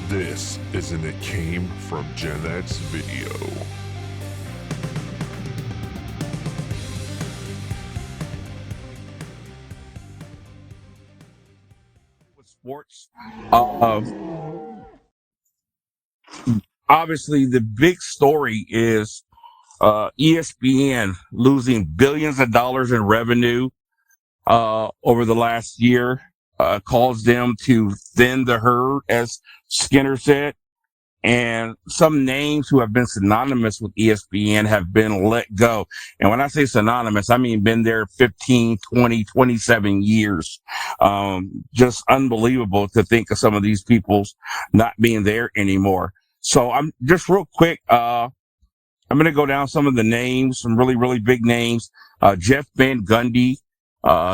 This is an It Came From GenX video. With sports, obviously the big story is ESPN losing billions of dollars in revenue over the last year, caused them to thin the herd, as Skinner said. And some names who have been synonymous with ESPN have been let go. And when I say synonymous, I mean been there 15, 20, 27 years. Just unbelievable to think of some of these people's not being there anymore. So I'm just real quick. I'm going to go down some of the names, some really, really big names. Jeff Van Gundy.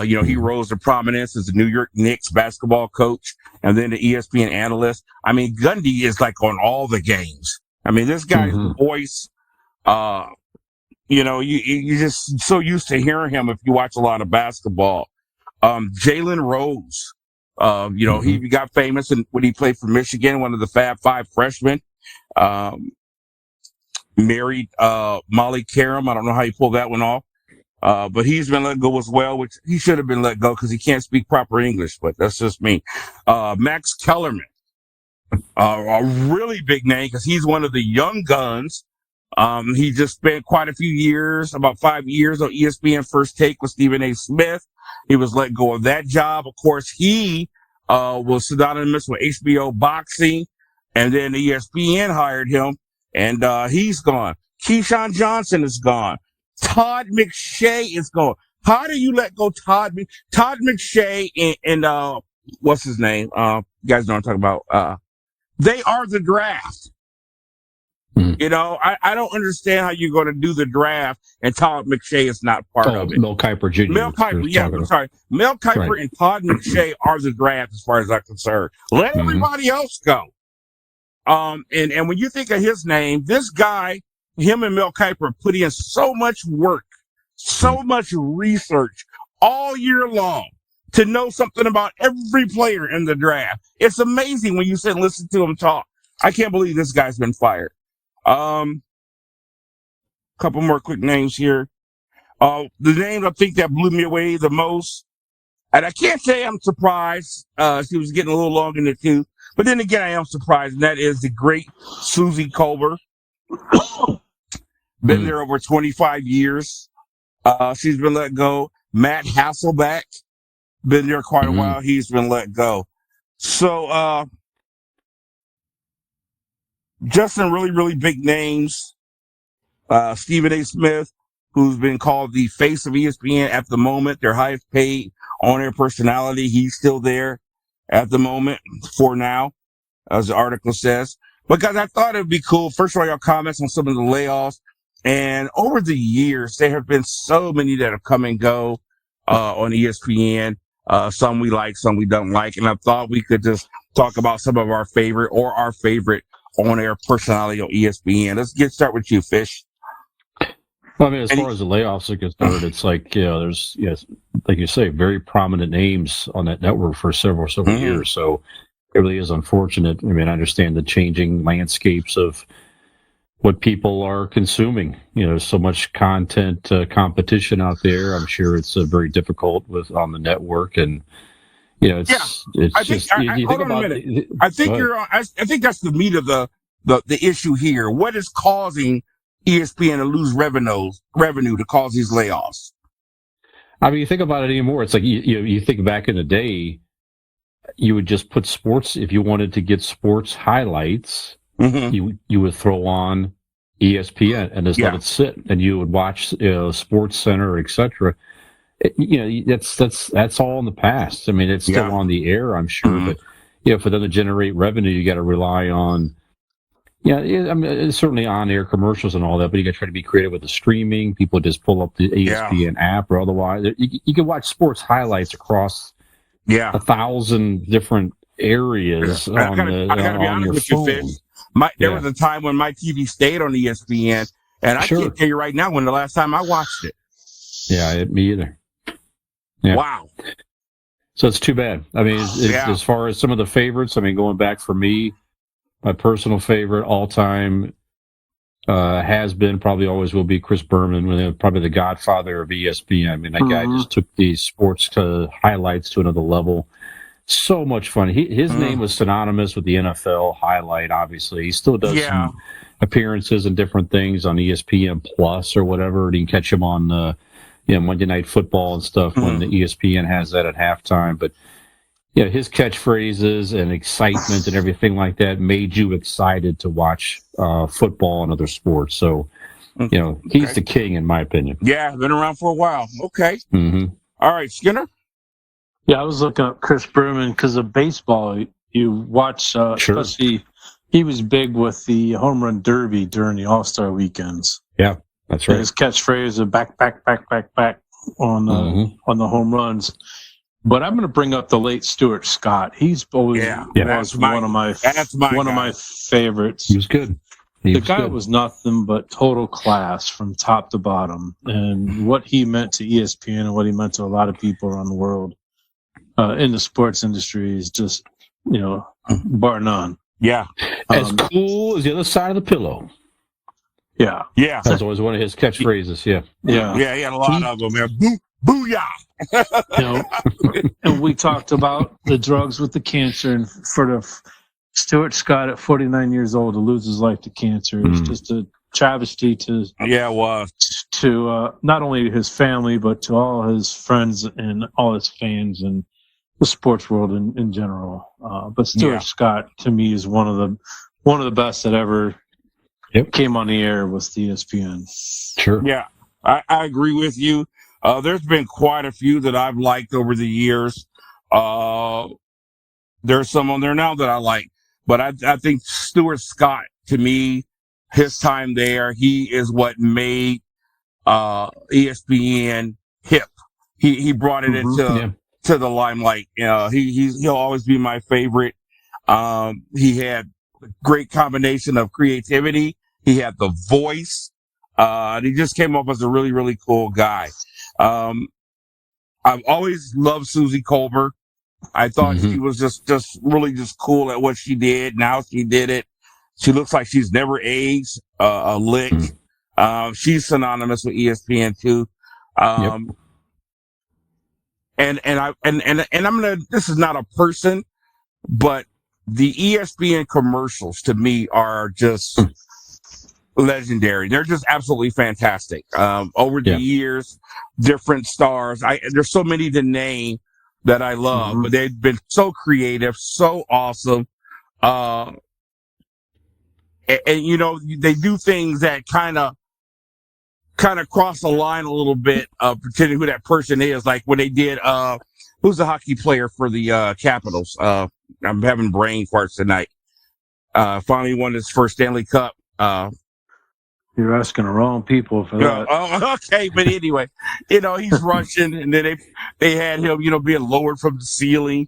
He rose to prominence as the New York Knicks basketball coach and then the ESPN analyst. I mean, Gundy is like on all the games. I mean, this guy's voice, you just so used to hearing him if you watch a lot of basketball. Jalen Rose, he got famous when he played for Michigan, one of the Fab Five freshmen. Married Molly Karam. I don't know how you pull that one off. But he's been let go as well, which he should have been let go because he can't speak proper English, but that's just me. Max Kellerman, a really big name because he's one of the young guns. He just spent quite a few years, about 5 years on ESPN First Take with Stephen A. Smith. He was let go of that job. Of course, he was synonymous with HBO boxing, and then ESPN hired him, and he's gone. Keyshawn Johnson is gone. Todd McShay is gone. How do you let go Todd McShay and what's his name? You guys know what I'm talking about. They are the draft. I don't understand how you're going to do the draft and Todd McShay is not part of it. Mel Kiper Jr. Mel Kiper, yeah, I'm sorry. Mel Kiper and Todd McShay are the draft as far as I'm concerned. Let everybody else go. And when you think of his name, this guy, him and Mel Kiper put in so much work, so much research all year long to know something about every player in the draft. It's amazing when you sit and listen to him talk. I can't believe this guy's been fired. Couple more quick names here. The name I think that blew me away the most, and I can't say I'm surprised. She was getting a little long in the tooth, but then again, I am surprised, and that is the great Susie Colbert. Been there over 25 years. She's been let go. Matt Hasselbeck, been there quite a while. He's been let go. So, just some really, really big names. Stephen A. Smith, who's been called the face of ESPN at the moment, their highest paid on-air personality. He's still there at the moment for now, as the article says. Because I thought it would be cool. First of all, your comments on some of the layoffs. And over the years, there have been so many that have come and go on ESPN. Some we like, some we don't like. And I thought we could just talk about some of our favorite on-air personality on ESPN. Let's get started with you, Fish. Well, I mean, as far as the layoffs are concerned, it's like, there's, like you say, very prominent names on that network for several years. So it really is unfortunate. I mean, I understand the changing landscapes of what people are consuming. So much content competition out there. I'm sure it's very difficult on the network, and I think that's the meat of the issue here. What is causing ESPN to lose revenue to cause these layoffs? I mean, you think about it anymore. It's like you think back in the day, you would just put sports if you wanted to get sports highlights. You would throw on ESPN and just let it sit, and you would watch Sports Center, etc. That's all in the past. I mean, it's still on the air, I'm sure, but for them to generate revenue, you got to rely on. I mean, it's certainly on-air commercials and all that, but you got to try to be creative with the streaming. People just pull up the ESPN app or otherwise. You can watch sports highlights across 1,000 different areas I gotta be honest with you, Fish. There was a time when my TV stayed on ESPN, and I can't tell you right now when the last time I watched it. Yeah, me either. Yeah. Wow. So it's too bad. I mean, as far as some of the favorites, I mean, going back for me, my personal favorite all time has been, probably always will be, Chris Berman, probably the godfather of ESPN. I mean, that guy just took these sports highlights to another level. So much fun. His name was synonymous with the NFL highlight, obviously. He still does some appearances and different things on ESPN Plus or whatever. And you can catch him on Monday Night Football and stuff when the ESPN has that at halftime. But his catchphrases and excitement and everything like that made you excited to watch football and other sports. So, he's the king, in my opinion. Yeah, been around for a while. Okay. All right, Skinner? Yeah, I was looking up Chris Berman because of baseball. You watch, especially, he was big with the home run derby during the All-Star weekends. Yeah, that's right. And his catchphrase of back on the home runs. But I'm going to bring up the late Stuart Scott. He's always was one of my favorites. He was good. The guy was nothing but total class from top to bottom, and what he meant to ESPN and what he meant to a lot of people around the world in the sports industry is just, bar none. Yeah, as cool as the other side of the pillow. Yeah, that was always one of his catchphrases. Yeah. He had a lot of them. Man. Booyah! And we talked about the drugs with the cancer, and for the Stuart Scott at 49 years old to lose his life to cancer is just a travesty to not only his family but to all his friends and all his fans and the sports world in general. But Stuart Scott to me is one of the best that ever came on the air with the ESPN. Sure. Yeah, I agree with you. There's been quite a few that I've liked over the years. There's some on there now that I like, but I think Stuart Scott, to me, his time there, he is what made ESPN hip. He brought it into the limelight. He'll always be my favorite. He had a great combination of creativity. He had the voice. And he just came up as a really, really cool guy. I've always loved Susie Colbert. I thought she was just really cool at what she did. Now she did it. She looks like she's never aged a lick. She's synonymous with ESPN too. And I'm gonna. This is not a person, but the ESPN commercials to me are just legendary. They're just absolutely fantastic. Over the years, different stars. There's so many to name that I love, but they've been so creative, so awesome. And they do things that kind of cross the line a little bit, pretending who that person is. Like when they did, who's the hockey player for the Capitals? I'm having brain farts tonight. Finally won his first Stanley Cup. You're asking the wrong people for that. Oh, okay. But anyway, he's Russian, and then they had him, being lowered from the ceiling,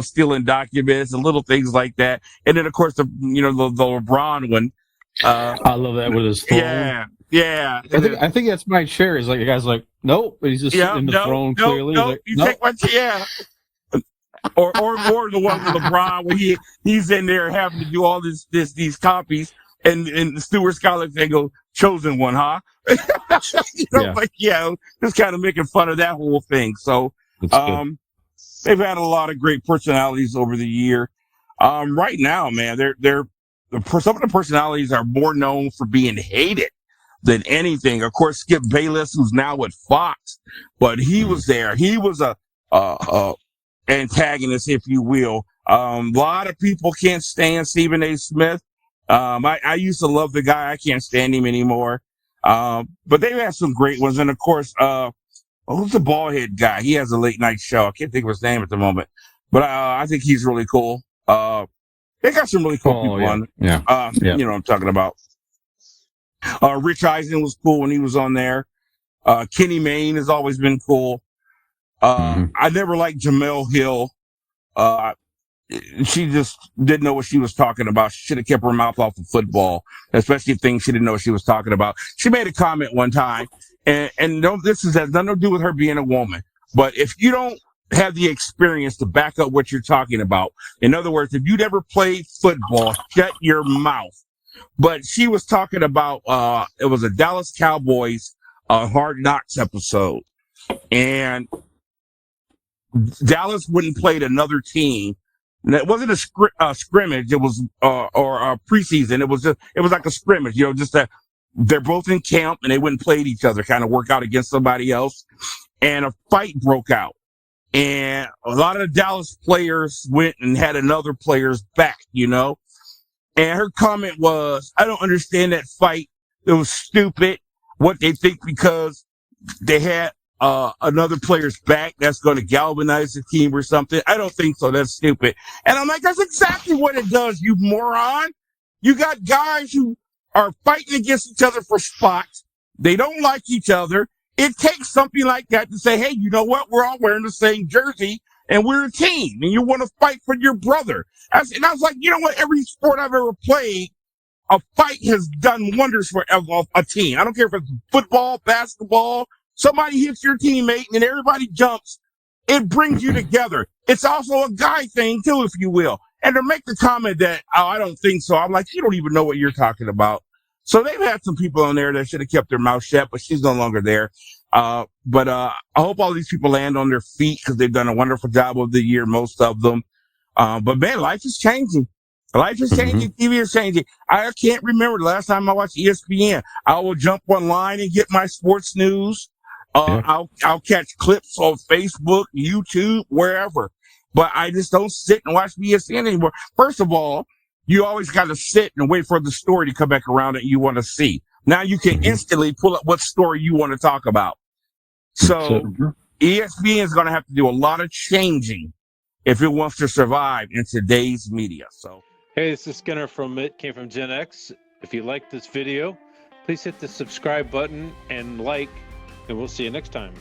stealing documents and little things like that. And then, of course, the LeBron one. I love that with his phone. Yeah. I think that's my share. He's like, the guy's like, nope. He's just sitting in the throne clearly. Nope. Take my or the one with LeBron where he's in there having to do all these copies. And Stuart Scott, they go, chosen one, huh? Just kind of making fun of that whole thing. So, they've had a lot of great personalities over the year. Right now, man, some of the personalities are more known for being hated than anything. Of course, Skip Bayless, who's now with Fox, but he was there. He was a antagonist, if you will. A lot of people can't stand Stephen A. Smith. I used to love the guy. I can't stand him anymore. But they've had some great ones. And of course, who's the bald head guy? He has a late night show. I can't think of his name at the moment, but I think he's really cool. They got some really cool people on. Yeah. You know what I'm talking about. Rich Eisen was cool when he was on there. Kenny Mayne has always been cool. I never liked Jamel Hill. She just didn't know what she was talking about. She should have kept her mouth off of football, especially things she didn't know what she was talking about. She made a comment one time, and no, this has nothing to do with her being a woman. But if you don't have the experience to back up what you're talking about. In other words, if you'd ever played football, shut your mouth. But she was talking about, it was a Dallas Cowboys Hard Knocks episode. And Dallas wouldn't play another team. And it wasn't a scrimmage. It was, or a preseason. It was like a scrimmage, just that they're both in camp and they wouldn't play each other, kind of work out against somebody else. And a fight broke out. And a lot of the Dallas players went and had another player's back, And her comment was, I don't understand that fight. It was stupid. What they think because they had another player's back, that's going to galvanize the team or something. I don't think so. That's stupid. And I'm like, that's exactly what it does, you moron. You got guys who are fighting against each other for spots. They don't like each other. It takes something like that to say, hey, you know what? We're all wearing the same jersey and we're a team and you want to fight for your brother. And I was like, you know what? Every sport I've ever played, a fight has done wonders for a team. I don't care if it's football, basketball, somebody hits your teammate and everybody jumps. It brings you together. It's also a guy thing too, if you will. And to make the comment that, oh, I don't think so. I'm like, you don't even know what you're talking about. So they've had some people on there that should have kept their mouth shut, but she's no longer there. But I hope all these people land on their feet because they've done a wonderful job of the year, most of them. But man, life is changing. Life is changing. TV is changing. I can't remember the last time I watched ESPN. I will jump online and get my sports news. I'll catch clips on Facebook, YouTube, wherever. But I just don't sit and watch ESPN anymore. First of all, you always got to sit and wait for the story to come back around that you want to see. Now you can instantly pull up what story you want to talk about. So ESPN is going to have to do a lot of changing if it wants to survive in today's media. So, hey, this is Skinner from ItCameFromGenX. If you like this video, please hit the subscribe button and like, and we'll see you next time.